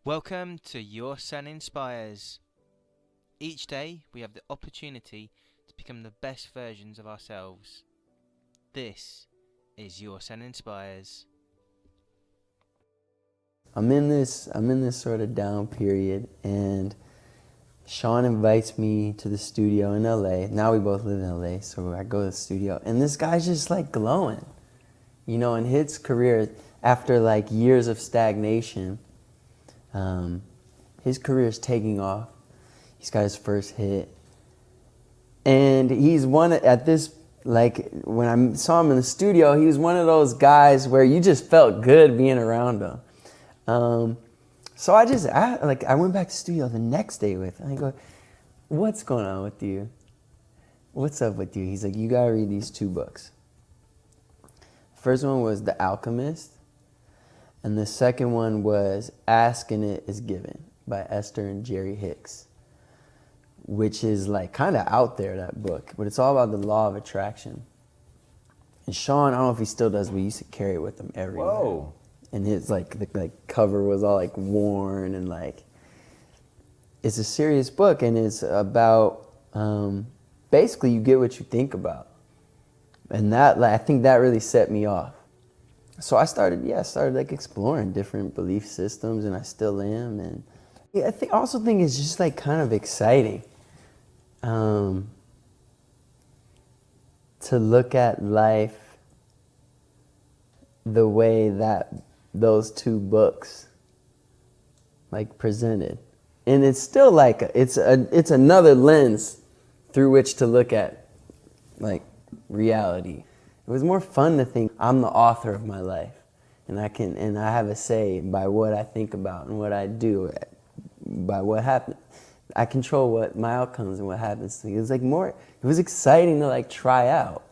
Welcome to Your Sun Inspires. Each day we have the opportunity to become the best versions of ourselves. This is Your Sun Inspires. I'm in this sort of down period, and Sean invites me to the studio in LA. Now we both live in LA, so I go to the studio, and this guy's just like glowing. You know, in his career, after like years of stagnation, his career is taking off. He's got his first hit, and he's one at this, like when I saw him in the studio, he was one of those guys where you just felt good being around him. So I went back to the studio the next day with him. I go, "What's going on with you? What's up with you?" He's like, "You gotta read these two books." First one was The Alchemist, and the second one was Ask and It Is Given by Esther and Jerry Hicks, which is like kind of out there, that book, but it's all about the law of attraction. And Sean, I don't know if he still does, but he used to carry it with him everywhere. Whoa. And his the cover was all like worn, and like it's a serious book, and it's about basically you get what you think about, and that I think that really set me off. So I started like exploring different belief systems, and I still am. And I also think it's just like kind of exciting to look at life the way that those two books like presented. And it's still like it's another lens through which to look at like reality. It was more fun to think I'm the author of my life, and I have a say by what I think about and what I do, by what happens. I control what my outcomes and what happens to me. It was like it was exciting to like try out.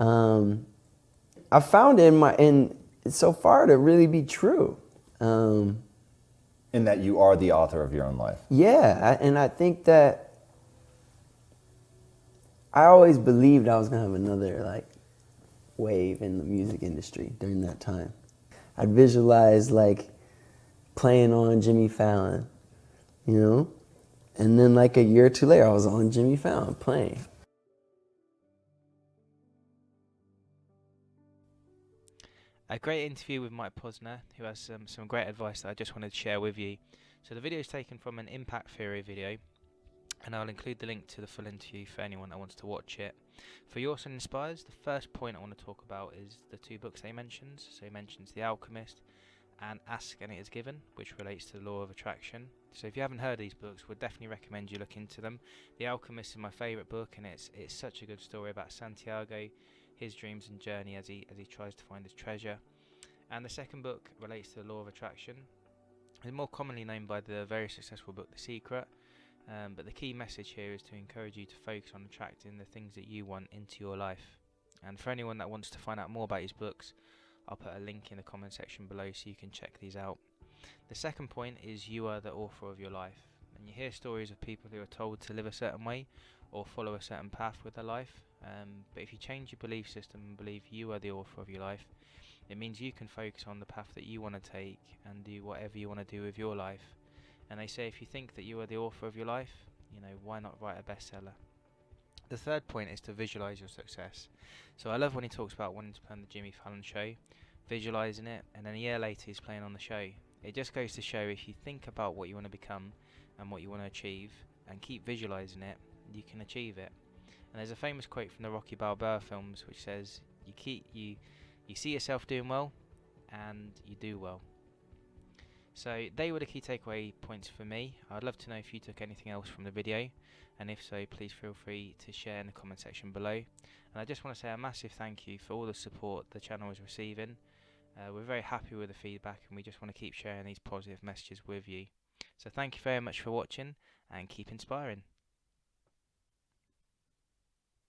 I found in so far to really be true. In that you are the author of your own life. Yeah, and I think that I always believed I was gonna have another like wave in the music industry during that time. I'd visualize like playing on Jimmy Fallon, you know? And then like a year or two later, I was on Jimmy Fallon playing. A great interview with Mike Posner, who has some great advice that I just wanted to share with you. So the video is taken from an impact theory video, and I'll include the link to the full interview for anyone that wants to watch it. For Your Sun Inspires, the first point I want to talk about is the two books he mentions. So he mentions The Alchemist and Ask and It Is Given, which relates to the law of attraction. So if you haven't heard these books, would definitely recommend you look into them. The Alchemist is my favourite book, and it's such a good story about Santiago, his dreams and journey as he tries to find his treasure. And the second book relates to the law of attraction. It's more commonly known by the very successful book The Secret, but the key message here is to encourage you to focus on attracting the things that you want into your life. And for anyone that wants to find out more about his books, I'll put a link in the comment section below so you can check these out. The second point is you are the author of your life. And you hear stories of people who are told to live a certain way or follow a certain path with their life. But if you change your belief system and believe you are the author of your life, it means you can focus on the path that you want to take and do whatever you want to do with your life. And they say if you think that you are the author of your life, why not write a bestseller? The third point is to visualize your success. So I love when he talks about wanting to play on the Jimmy Fallon show, visualizing it, and then a year later he's playing on the show. It just goes to show if you think about what you want to become and what you want to achieve and keep visualizing it, you can achieve it. And there's a famous quote from the Rocky Balboa films which says, you see yourself doing well and you do well. So they were the key takeaway points for me. I'd love to know if you took anything else from the video, and if so, please feel free to share in the comment section below. And I just want to say a massive thank you for all the support the channel is receiving. We're very happy with the feedback, and we just want to keep sharing these positive messages with you. So thank you very much for watching, and keep inspiring.